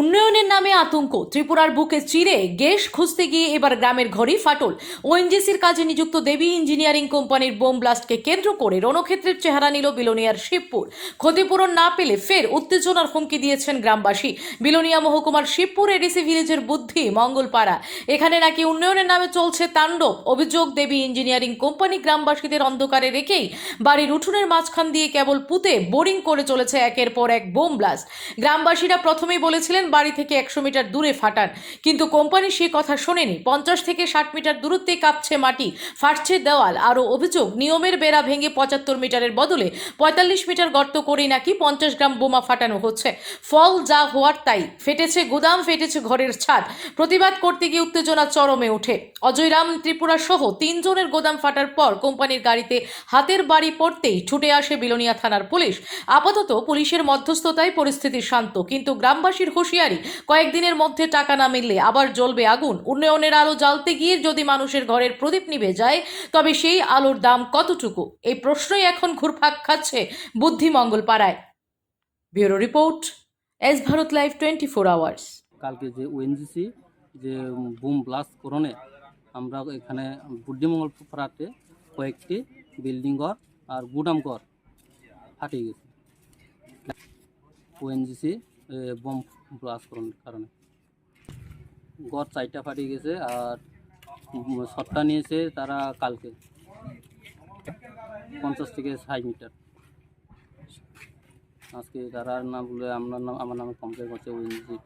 উন্নয়নের নামে আতঙ্ক ত্রিপুরার বুকে চিরে গ্যাস খুঁজতে গিয়ে এবার গ্রামের ঘরেই ফাটল। ওএনজিসির কাজে নিযুক্ত দেবী ইঞ্জিনিয়ারিং কোম্পানির বোম ব্লাস্টকে কেন্দ্র করে রণক্ষেত্রের চেহারা নিল বিলোনিয়ার শিবপুর। ক্ষতিপূরণ না পেলে ফের উত্তেজনার হুমকি দিয়েছেন গ্রামবাসী। বিলোনিয়া মহকুমার শিবপুর এডিসি ভিলেজের বুদ্ধি মঙ্গলপাড়া, এখানে নাকি উন্নয়নের নামে চলছে তাণ্ডব। অভিযোগ, দেবী ইঞ্জিনিয়ারিং কোম্পানি গ্রামবাসীদের অন্ধকারে রেখেই বাড়ির উঠোনের মাঝখান দিয়ে কেবল পুঁতে বোরিং করে চলেছে একের পর এক বোম ব্লাস্ট। গ্রামবাসীরা প্রথমেই বলেছিলেন বাড়ি থেকে 100 মিটার দূরে ফাটান, কিন্তু কোম্পানি সেই কথা শোনেনি। 50 থেকে 60 মিটার দূরত্বে কাঁপছে মাটি, ফাটছে দেওয়াল। আরও অভিযোগ, নিয়মের বেড়া ভেঙে 75 মিটারের বদলে 45 মিটার গর্ত করেই নাকি 50 গ্রাম বোমা ফাটানো হচ্ছে। ফল যা হওয়ার তাই, ফেটেছে গুদাম, ফেটেছে ঘরের ছাদ। প্রতিবাদ করতে গিয়ে উত্তেজনা চরমে ওঠে। অজয়রাম ত্রিপুরা সহ 3 জনের গোদাম ফাটার পর কোম্পানির গাড়িতে হাতের বাড়ি পড়তেই ছুটে আসে বিলোনিয়া থানার পুলিশ। আপাতত পুলিশের মধ্যস্থতায় পরিস্থিতি শান্ত, কিন্তু গ্রামবাসীর হুঁশিয়ারি, কয়েকদিনের মধ্যে টাকা না মিললে আবার জ্বলবে আগুন। উন্নয়নের আলো জ্বালতে গিয়ে যদি মানুষের ঘরের প্রদীপ নিভে যায়, তবে সেই আলোর দাম কতটুকু? এই প্রশ্নই এখন ঘুরপাক খাচ্ছে বুদ্ধিমঙ্গল পাড়ায়। Bureau report, S Bharat live 24 hours. কালকে যে ওএনজিসি যে বুম ব্লাস্ট করণে আমরা এখানে বুদ্ধিমঙ্গল পাড়াতে কয়েকটি বিল্ডিং ঘর আর গুদাম ঘর ফাটিয়ে গেছে ওএনজিসি বোম ব্লাস্ট করার কারণে। ঘর 4টা ফাটিয়ে গেছে আর শটটা নিয়েছে তারা কালকে 50 থেকে 60 মিটার। আজকে তারা না বলে আমার নামে কমপ্লেন করছে ওএনজিসি।